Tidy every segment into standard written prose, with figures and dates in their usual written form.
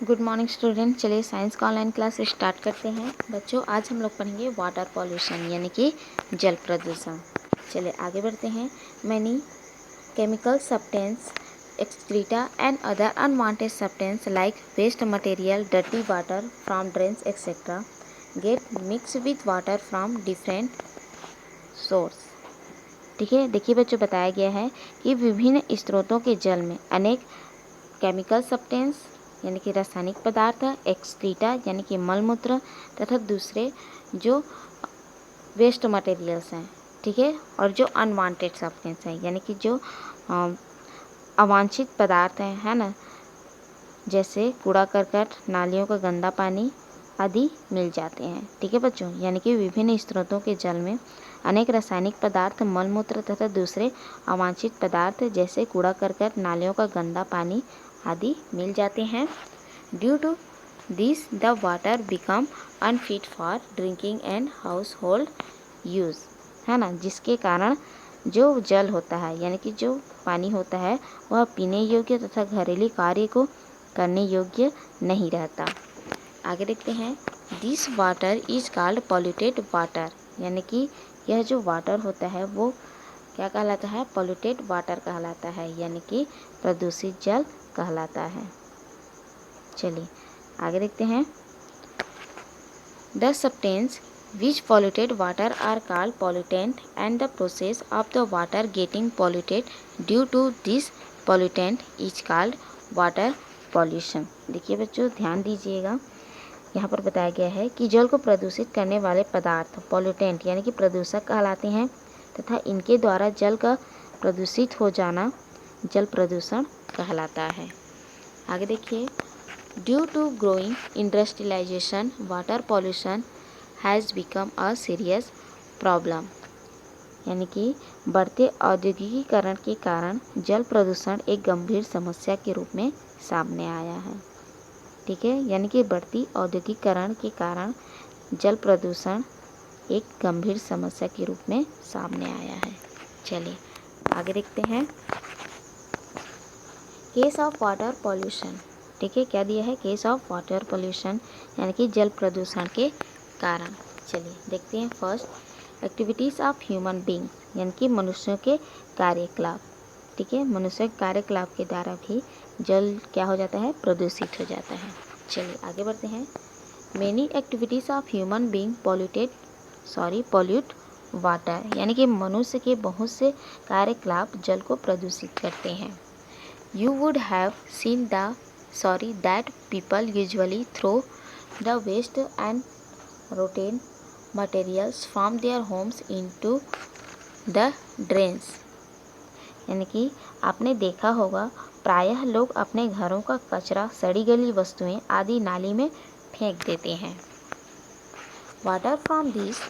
Good morning student. चलिए science का online class start करते हैं। बच्चों आज हम लोग पढ़ेंगे वाटर पॉल्यूशन यानी कि जल प्रदूषण। चलिए आगे बढ़ते हैं। Many chemical substance excreta and other unwanted substance like waste material dirty water from drains etcetera get mix with water from different source. ठीक है, देखिए बच्चों बताया गया है कि विभिन्न स्रोतों के जल में अनेक केमिकल सब्सटेंस यानी कि रासायनिक पदार्थ, एक्सक्रीटा यानी कि मलमूत्र तथा दूसरे जो वेस्ट मटेरियल्स हैं, ठीक है, और जो अनवांटेड सब्सटेंस हैं यानी कि जो अवांछित पदार्थ हैं, है ना, जैसे कूड़ा करकट, नालियों का गंदा पानी आदि मिल जाते हैं। ठीक है बच्चों, यानी कि विभिन्न स्रोतों के जल में अनेक रासायनिक पदार्थ, मलमूत्र तथा दूसरे अवांछित पदार्थ जैसे कूड़ा करकट, नालियों का गंदा पानी आदि मिल जाते हैं। Due to this the water become unfit for drinking and household use, है ना, जिसके कारण जो जल होता है यानी कि जो पानी होता है वह पीने योग्य तथा घरेलू कार्य को करने योग्य नहीं रहता। आगे देखते हैं। This water is called polluted water, यानी कि यह जो वाटर होता है वो क्या कहलाता है? पॉल्यूटेड वाटर कहलाता है, यानी कि प्रदूषित जल कहलाता है। चलिए आगे देखते हैं। The substance which polluted water are called pollutant and the process of the water getting polluted due to this pollutant is called water pollution। देखिए बच्चों ध्यान दीजिएगा, यहाँ पर बताया गया है कि जल को प्रदूषित करने वाले पदार्थ पोल्यूटेंट यानी कि प्रदूषक कहलाते हैं तथा इनके द्वारा जल का प्रदूषित हो जाना जल प्रदूषण कहलाता है। आगे देखिए। Due to growing industrialisation water pollution has become a serious problem, यानी कि बढ़ते औद्योगिकीकरण के कारण जल प्रदूषण एक गंभीर समस्या के रूप में सामने आया है। ठीक है, यानी कि बढ़ती औद्योगिकीकरण के कारण जल प्रदूषण एक गंभीर समस्या के रूप में सामने आया है। चलिए आगे देखते हैं। केस ऑफ वाटर पॉल्यूशन, ठीक है, क्या दिया है? केस ऑफ वाटर पॉल्यूशन यानी कि जल प्रदूषण के कारण। चलिए देखते हैं। First, activities of human beings यानी कि मनुष्यों के कार्यकलाप। ठीक है, मनुष्य के कार्यकलाप के द्वारा भी जल क्या हो जाता है? प्रदूषित हो जाता है। चलिए आगे बढ़ते हैं। Many activities of human being pollute water, यानी कि मनुष्य के बहुत से कार्यकलाप जल को प्रदूषित करते हैं। You would have seen that people usually throw the waste and rotten materials from their homes into the drains, यानी कि आपने देखा होगा प्रायः लोग अपने घरों का कचरा, सड़ी गली वस्तुएं आदि नाली में फेंक देते हैं। Water from these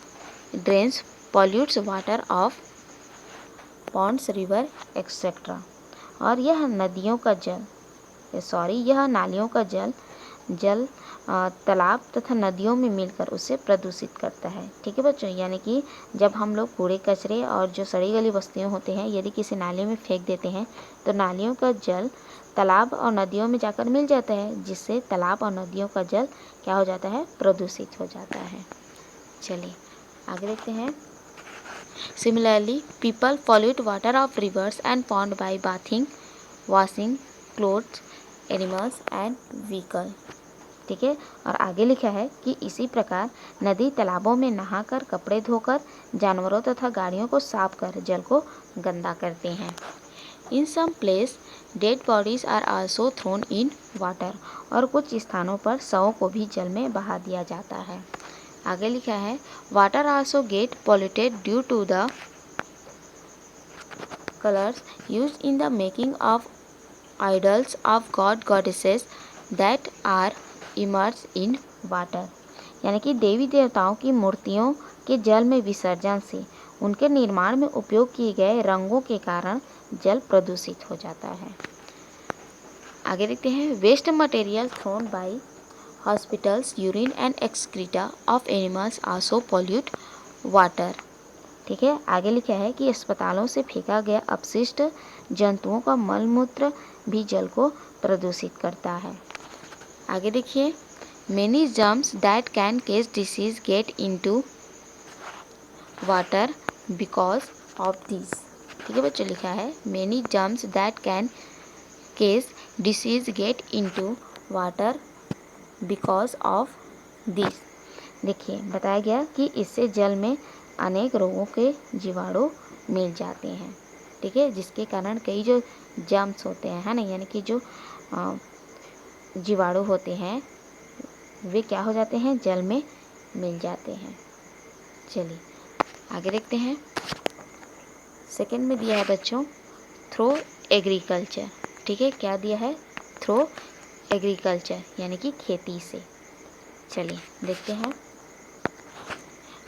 drains pollutes water of ponds, river, etc. और यह नालियों का जल तालाब तथा नदियों में मिलकर उसे प्रदूषित करता है। ठीक है बच्चों, यानी कि जब हम लोग कूड़े कचरे और जो सड़ी गली वस्तुएं होते हैं यदि किसी नाली में फेंक देते हैं तो नालियों का जल तालाब और नदियों में जाकर मिल जाता है, जिससे तालाब और नदियों का जल क्या हो जाता है? प्रदूषित हो जाता है। चलिए आगे देखते हैं। Similarly, people pollute water of rivers and ponds by bathing, washing clothes, animals and vehicles। ठीक है, और आगे लिखा है कि इसी प्रकार नदी तालाबों में नहाकर, कपड़े धोकर, जानवरों तथा गाड़ियों को साफ कर जल को गंदा करते हैं। In some place, dead bodies are also thrown in water। और कुछ स्थानों पर शवों को भी जल में बहा दिया जाता है। आगे लिखा है water also get polluted due to the colours use in the making of idols of god goddesses that are immerse in water, यानी कि देवी देवताओं की मूर्तियों के जल में विसर्जन से उनके निर्माण में उपयोग किए गए रंगों के कारण जल प्रदूषित हो जाता है। आगे देखते हैं। Waste material thrown by hospitals, urine and excreta of animals also pollute water. ठीक है, आगे लिखा है कि अस्पतालों से फेंका गया अपशिष्ट जंतुओं का मलमूत्र भी जल को प्रदूषित करता है। आगे देखिए, many germs that can case disease get into water because of this. ठीक है बच्चों, लिखा है many germs that can case disease get into water because of this. देखिए बताया गया कि इससे जल में अनेक रोगों के जीवाणु मिल जाते हैं। ठीक है, जिसके कारण कई जो जर्म्स होते हैं, है ना, यानी कि जो जीवाणु होते हैं वे क्या हो जाते हैं, जल में मिल जाते हैं। चलिए आगे देखते हैं। सेकंड में दिया है बच्चों थ्रो एग्रीकल्चर। ठीक है, क्या दिया है, थ्रो एग्रीकल्चर यानी कि खेती से। चलिए देखते हैं।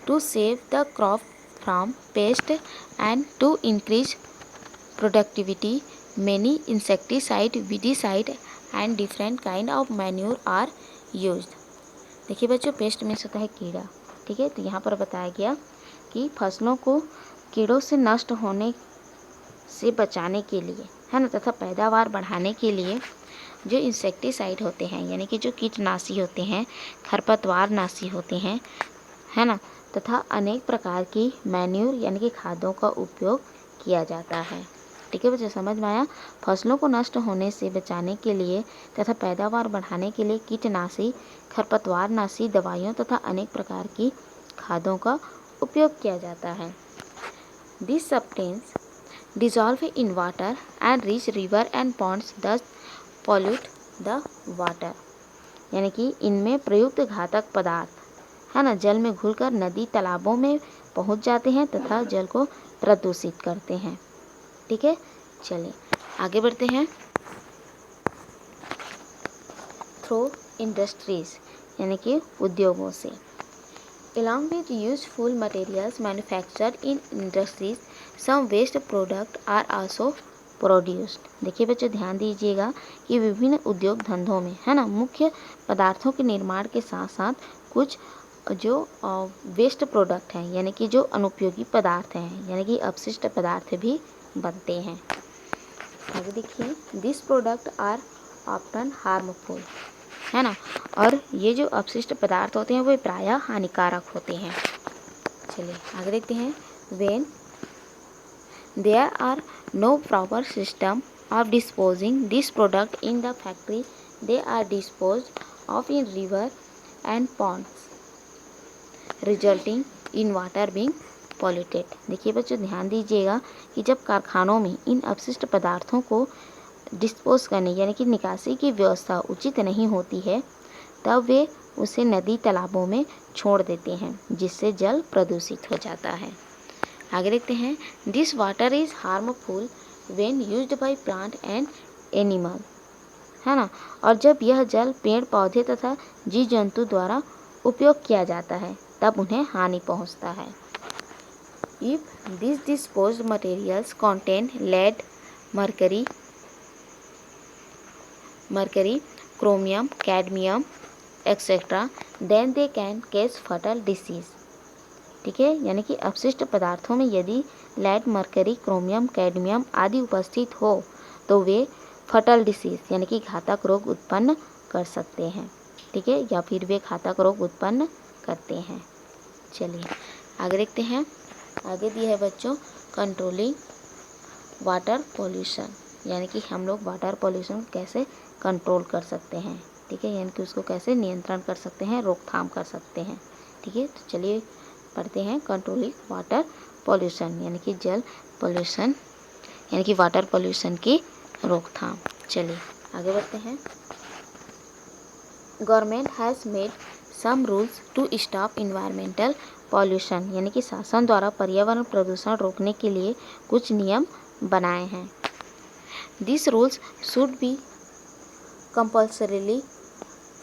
To save the crop from pest and to increase productivity many insecticide weedicide and different kind of manure are used. देखिए बच्चों, पेस्ट मीन्स होता है कीड़ा। ठीक है, तो यहाँ पर बताया गया कि फसलों को कीड़ों से नष्ट होने से बचाने के लिए, है ना, तथा पैदावार बढ़ाने के लिए जो इंसेक्टिसाइड होते हैं यानी कि जो कीटनाशी होते हैं, खरपतवार नाशी होते हैं, है ना, तथा अनेक प्रकार की मैन्यूर यानी कि खादों का उपयोग किया जाता है। ठीक है बच्चों, समझ में आया। फसलों को नष्ट होने से बचाने के लिए तथा पैदावार बढ़ाने के लिए कीटनाशी, खरपतवारनाशी दवाइयों तथा अनेक प्रकार की खादों का उपयोग किया जाता है। This substance dissolve in water and reach river and ponds thus pollute the water। यानी कि इनमें प्रयुक्त घातक पदार्थ, है ना, जल में घुलकर नदी तालाबों में पहुंच जाते हैं तथा जल को प्रदूषित करते हैं। ठीक है, चलिए आगे बढ़ते हैं। थ्रू इंडस्ट्रीज यानी कि उद्योगों से। Along with useful materials manufactured in industries, some waste product are also produced। देखिए बच्चों, ध्यान दीजिएगा कि विभिन्न उद्योग धंधों में, है ना, मुख्य पदार्थों के निर्माण के साथ साथ कुछ जो वेस्ट प्रोडक्ट हैं यानी कि जो अनुपयोगी पदार्थ हैं यानी कि अपशिष्ट पदार्थ भी बनते हैं। आगे देखिए, this product are often harmful, है ना, और ये जो अपशिष्ट पदार्थ होते हैं वो प्रायः हानिकारक होते हैं। चलिए आगे देखते हैं। When there are no proper system of disposing this product in the factory they are disposed of in river and ponds resulting in water being polluted. देखिए बच्चों, ध्यान दीजिएगा कि जब कारखानों में इन अपशिष्ट पदार्थों को डिस्पोज करने यानी कि निकासी की व्यवस्था उचित नहीं होती है तब वे उसे नदी तालाबों में छोड़ देते हैं जिससे जल प्रदूषित हो जाता है। आगे देखते हैं। This water is harmful when used by plant and animal, है ना, और जब यह जल पेड़ पौधे तथा जीव जंतु द्वारा उपयोग किया जाता है तब उन्हें हानि पहुंचता है। If this disposed materials contain lead, mercury, chromium, cadmium etcetera then they can cause fatal disease. ठीक है, यानी कि अपशिष्ट पदार्थों में यदि लेड, मर्करी, क्रोमियम, कैडमियम आदि उपस्थित हो तो वे फटल डिसीज यानी कि घातक रोग उत्पन्न कर सकते हैं। ठीक है, या फिर वे घातक रोग उत्पन्न करते हैं। चलिए आगे देखते हैं। आगे दिया है बच्चों कंट्रोलिंग वाटर पॉल्यूशन, यानी कि हम लोग वाटर पॉल्यूशन कैसे कंट्रोल कर सकते हैं। ठीक है, यानी कि उसको कैसे नियंत्रण कर सकते हैं, रोकथाम कर सकते हैं। ठीक है, तो चलिए पढ़ते हैं कंट्रोलिंग वाटर पॉल्यूशन यानी कि जल पॉल्यूशन यानी कि वाटर पॉल्यूशन की रोकथाम। चलिए आगे बढ़ते हैं। Government has made some rules to stop environmental pollution, यानी कि शासन द्वारा पर्यावरण प्रदूषण रोकने के लिए कुछ नियम बनाए हैं। This rules should be compulsorily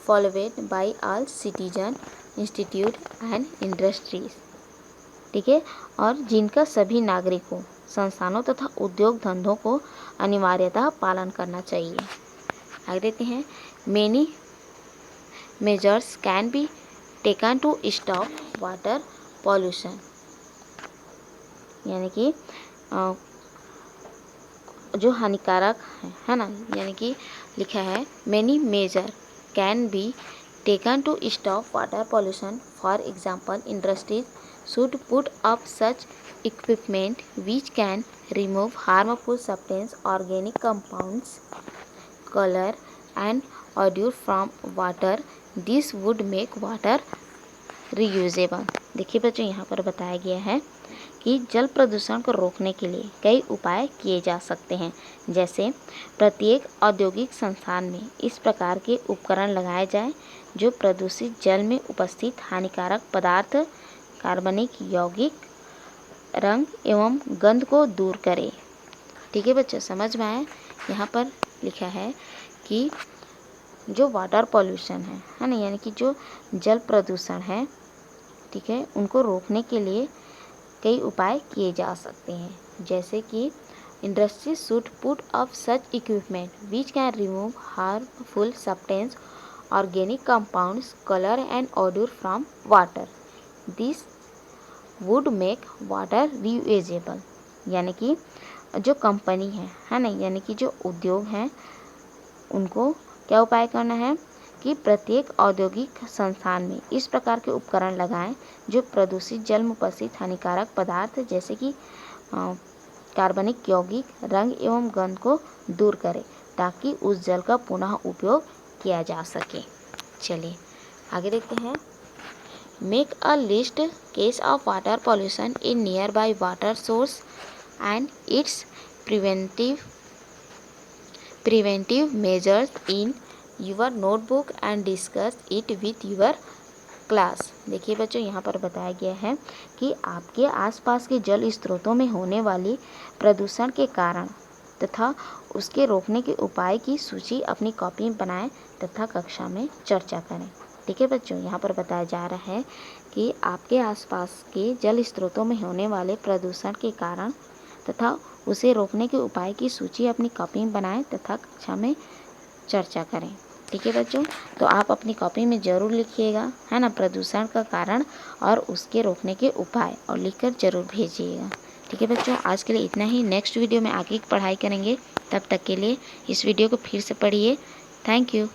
followed by all citizen, institute and industries. ठीक है, और जिनका सभी नागरिकों, संस्थानों तथा उद्योग धंधों को अनिवार्यतः पालन करना चाहिए। आगे देखते हैं। Many measures can be taken to stop water pollution, यानी कि जो हानिकारक है ना, यानी कि लिखा है many measure can be taken to stop water pollution. For example, industries should put up such equipment which can remove harmful substances, organic compounds, color and odor from water. This would make water reusable. देखिए बच्चों, यहाँ पर बताया गया है कि जल प्रदूषण को रोकने के लिए कई उपाय किए जा सकते हैं। जैसे प्रत्येक औद्योगिक संस्थान में इस प्रकार के उपकरण लगाए जाएं जो प्रदूषित जल में उपस्थित हानिकारक पदार्थ, कार्बनिक, यौगिक, रंग एवं गंध को दूर करे। ठीक है बच्चों, समझ में आया? यहाँ पर लिखा है कि जो वाटर पॉल्यूशन है ना, यानी कि जो जल प्रदूषण है, ठीक है, उनको रोकने के लिए कई उपाय किए जा सकते हैं। जैसे कि industry should put up such equipment which can remove harmful substance, organic compounds, colour and order from water. This would make water reusable. यानी कि जो कंपनी है ना, यानी कि जो उद्योग हैं, उनको क्या उपाय करना है कि प्रत्येक औद्योगिक संस्थान में इस प्रकार के उपकरण लगाएं जो प्रदूषित जल में उपस्थित हानिकारक पदार्थ जैसे कि कार्बनिक, यौगिक, रंग एवं गंध को दूर करें ताकि उस जल का पुनः उपयोग किया जा सके। चलिए आगे देखते हैं। Make a list case of water pollution in near by water source and it's preventive measures in your notebook and discuss it with your class। देखिए बच्चों, यहाँ पर बताया गया है कि आपके आसपास के जल स्रोतों में होने वाली प्रदूषण के कारण तथा उसके रोकने के उपाय की सूची अपनी कॉपी में बनाएं तथा कक्षा में चर्चा करें। ठीक है बच्चों, यहाँ पर बताया जा रहा है कि आपके आसपास के जल स्रोतों में होने वाले प्रदूषण के कारण तथा उसे रोकने के उपाय की सूची अपनी कॉपी में बनाएं तथा कक्षा में चर्चा करें। ठीक है बच्चों, तो आप अपनी कॉपी में ज़रूर लिखिएगा, है ना, प्रदूषण का कारण और उसके रोकने के उपाय, और लिखकर ज़रूर भेजिएगा। ठीक है बच्चों, आज के लिए इतना ही। नेक्स्ट वीडियो में आगे की पढ़ाई करेंगे। तब तक के लिए इस वीडियो को फिर से पढ़िए। Thank you.